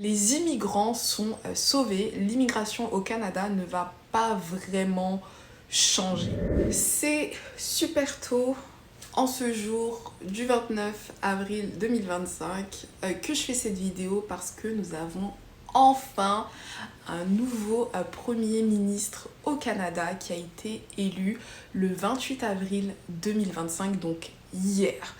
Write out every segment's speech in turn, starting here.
Les immigrants sont sauvés, l'immigration au Canada ne va pas vraiment changer. C'est super tôt en ce jour du 29 avril 2025 que je fais cette vidéo parce que nous avons enfin un nouveau Premier ministre au Canada qui a été élu le 28 avril 2025, donc hier.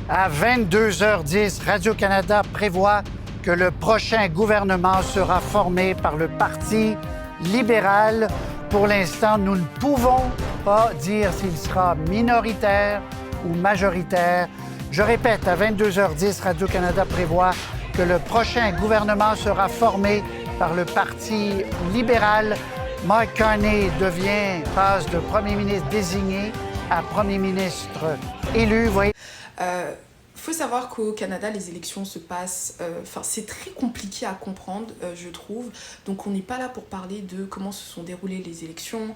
À 22h10, Radio-Canada prévoit que le prochain gouvernement sera formé par le Parti libéral. Pour l'instant, nous ne pouvons pas dire s'il sera minoritaire ou majoritaire. Je répète, à 22h10, Radio-Canada prévoit que le prochain gouvernement sera formé par le Parti libéral. Mark Carney passe de premier ministre désigné à premier ministre élu. Faut savoir qu'au Canada, les élections se passent... c'est très compliqué à comprendre, je trouve. Donc, on n'est pas là pour parler de comment se sont déroulées les élections.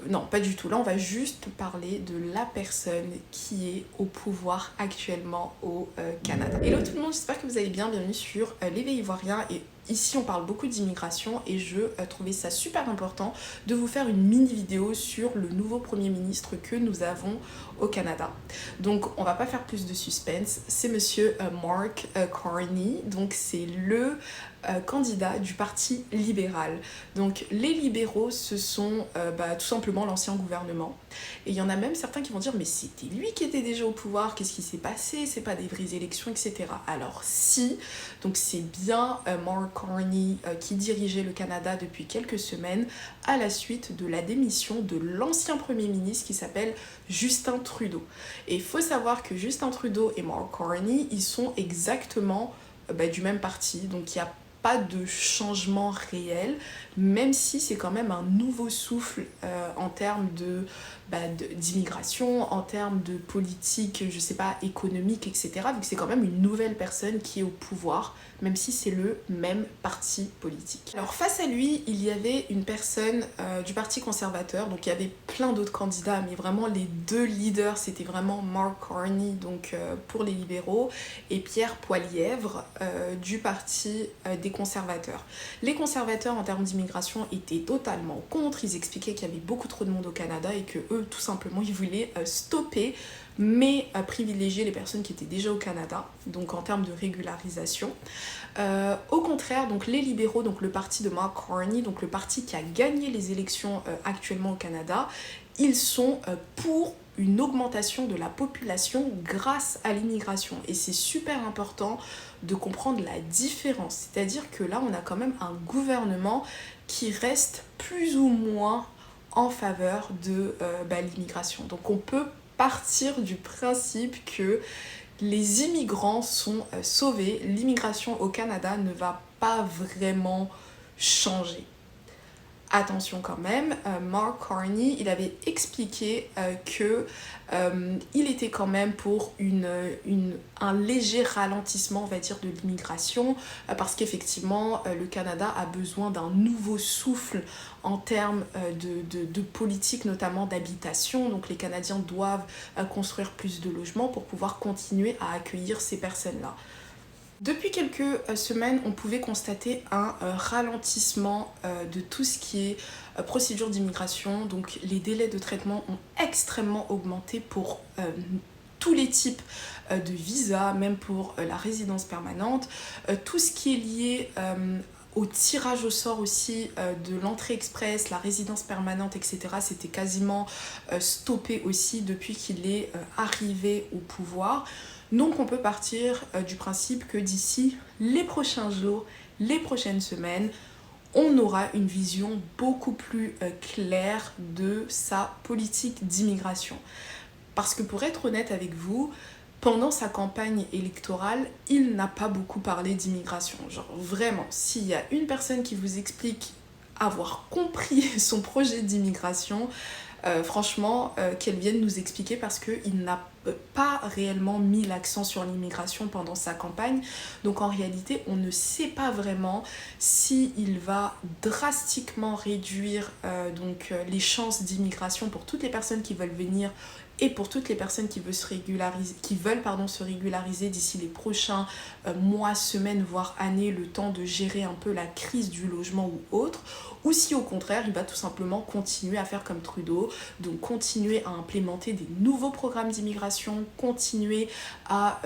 Non, pas du tout. Là, on va juste parler de la personne qui est au pouvoir actuellement au Canada. Hello tout le monde, j'espère que vous allez bien. Bienvenue sur l'Éveil Ivoirien. Et ici, on parle beaucoup d'immigration et je trouvais ça super important de vous faire une mini vidéo sur le nouveau Premier ministre que nous avons au Canada. Donc, on va pas faire plus de suspense. C'est monsieur Mark Carney. Donc, c'est le candidat du Parti libéral. Donc, les libéraux, ce sont tout simplement l'ancien gouvernement. Et il y en a même certains qui vont dire, mais c'était lui qui était déjà au pouvoir, qu'est-ce qui s'est passé, c'est pas des vraies élections, etc. Alors si, donc c'est bien Mark Carney qui dirigeait le Canada depuis quelques semaines à la suite de la démission de l'ancien Premier ministre qui s'appelle Justin Trudeau. Et il faut savoir que Justin Trudeau et Mark Carney, ils sont exactement du même parti, donc il y a pas de changement réel, même si c'est quand même un nouveau souffle en termes d'immigration, en termes de politique, je sais pas, économique, etc. Donc c'est quand même une nouvelle personne qui est au pouvoir, même si c'est le même parti politique. Alors face à lui, il y avait une personne du Parti conservateur, donc il y avait plein d'autres candidats, mais vraiment les deux leaders, c'était vraiment Mark Carney, donc pour les libéraux, et Pierre Poilievre du Parti des conservateurs. Les conservateurs en termes d'immigration étaient totalement contre, ils expliquaient qu'il y avait beaucoup trop de monde au Canada et que eux tout simplement ils voulaient stopper mais privilégier les personnes qui étaient déjà au Canada, donc en termes de régularisation. Au contraire, donc les libéraux, donc le parti de Mark Carney, donc le parti qui a gagné les élections actuellement au Canada, ils sont pour une augmentation de la population grâce à l'immigration. Et c'est super important de comprendre la différence. C'est-à-dire que là, on a quand même un gouvernement qui reste plus ou moins en faveur de l'immigration. Donc on peut partir du principe que les immigrants sont sauvés, l'immigration au Canada ne va pas vraiment changer. Attention quand même, Mark Carney, il avait expliqué qu'il était quand même pour un léger ralentissement, on va dire, de l'immigration, parce qu'effectivement, le Canada a besoin d'un nouveau souffle en termes de politique, notamment d'habitation. Donc les Canadiens doivent construire plus de logements pour pouvoir continuer à accueillir ces personnes-là. Depuis quelques semaines, on pouvait constater un ralentissement de tout ce qui est procédure d'immigration. Donc les délais de traitement ont extrêmement augmenté pour tous les types de visas, même pour la résidence permanente. Tout ce qui est lié au tirage au sort aussi de l'entrée express, la résidence permanente, etc. C'était quasiment stoppé aussi depuis qu'il est arrivé au pouvoir. Donc on peut partir du principe que d'ici les prochains jours, les prochaines semaines, on aura une vision beaucoup plus claire de sa politique d'immigration. Parce que pour être honnête avec vous, pendant sa campagne électorale, il n'a pas beaucoup parlé d'immigration. Genre vraiment, s'il y a une personne qui vous explique avoir compris son projet d'immigration, franchement, qu'elle vienne nous expliquer parce qu'il n'a pas réellement mis l'accent sur l'immigration pendant sa campagne. Donc en réalité, on ne sait pas vraiment s'il va drastiquement réduire les chances d'immigration pour toutes les personnes qui veulent venir et pour toutes les personnes qui veulent se régulariser d'ici les prochains mois, semaines, voire années, le temps de gérer un peu la crise du logement ou autre, ou si au contraire il va tout simplement continuer à faire comme Trudeau, donc continuer à implémenter des nouveaux programmes d'immigration, continuer à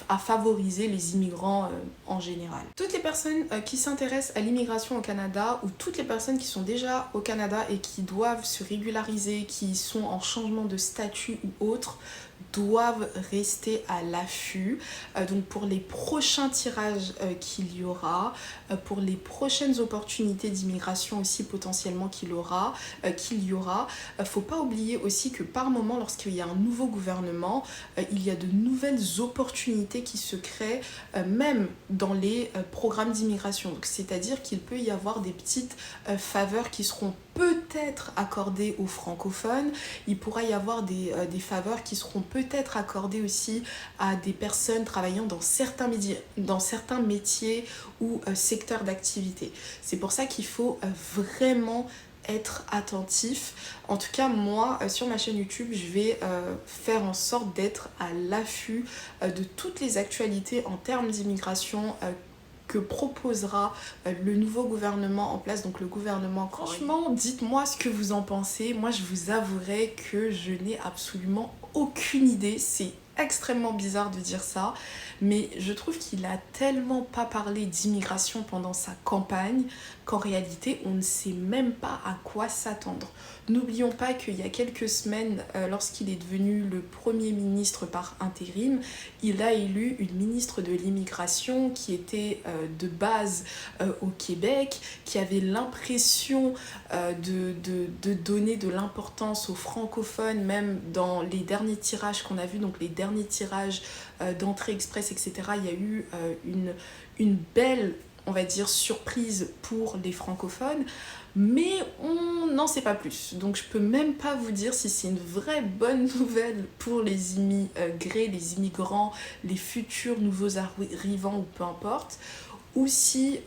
à favoriser les immigrants en général. Toutes les personnes qui s'intéressent à l'immigration au Canada, ou toutes les personnes qui sont déjà au Canada et qui doivent se régulariser, qui sont en changement de statut ou autre, doivent rester à l'affût. Donc pour les prochains tirages qu'il y aura, pour les prochaines opportunités d'immigration aussi potentiellement qu'il y aura, faut pas oublier aussi que par moment, lorsqu'il y a un nouveau gouvernement, il y a de nouvelles opportunités qui se créent, même dans les programmes d'immigration. C'est-à-dire qu'il peut y avoir des petites faveurs qui seront peut-être accordées aux francophones, il pourra y avoir des faveurs qui seront peut-être accordées aussi à des personnes travaillant dans certains métiers ou secteurs d'activité. C'est pour ça qu'il faut vraiment être attentif. En tout cas, moi, sur ma chaîne YouTube, je vais faire en sorte d'être à l'affût de toutes les actualités en termes d'immigration que proposera le nouveau gouvernement en place, donc le gouvernement. Franchement, dites-moi ce que vous en pensez. Moi, je vous avouerai que je n'ai absolument aucune idée. C'est extrêmement bizarre de dire ça, mais je trouve qu'il a tellement pas parlé d'immigration pendant sa campagne qu'en réalité on ne sait même pas à quoi s'attendre. N'oublions pas qu'il y a quelques semaines, lorsqu'il est devenu le premier ministre par intérim, il a élu une ministre de l'immigration qui était de base au Québec, qui avait l'impression de donner de l'importance aux francophones, même dans les derniers tirages qu'on a vus, donc les derniers tirages d'entrée express, etc. Il y a eu une belle, on va dire, surprise pour les francophones, mais on n'en sait pas plus. Donc je peux même pas vous dire si c'est une vraie bonne nouvelle pour les immigrés, les immigrants, les futurs nouveaux arrivants ou peu importe, ou si...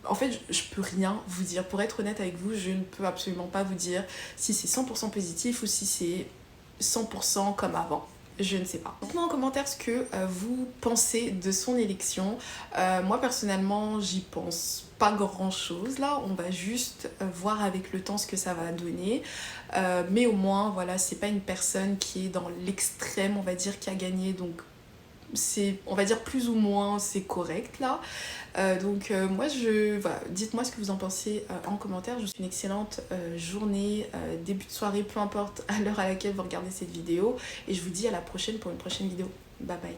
En fait, je peux rien vous dire. Pour être honnête avec vous, je ne peux absolument pas vous dire si c'est 100% positif ou si c'est 100% comme avant. Je ne sais pas. Dites-moi en commentaire ce que vous pensez de son élection. Moi personnellement, j'y pense pas grand chose là. On va juste voir avec le temps ce que ça va donner. Mais au moins, voilà, c'est pas une personne qui est dans l'extrême, on va dire, qui a gagné. Donc c'est, on va dire, plus ou moins c'est correct là. Moi voilà, dites-moi ce que vous en pensez en commentaire. Je vous souhaite une excellente journée, début de soirée, peu importe à l'heure à laquelle vous regardez cette vidéo, et je vous dis à la prochaine pour une prochaine vidéo. Bye bye.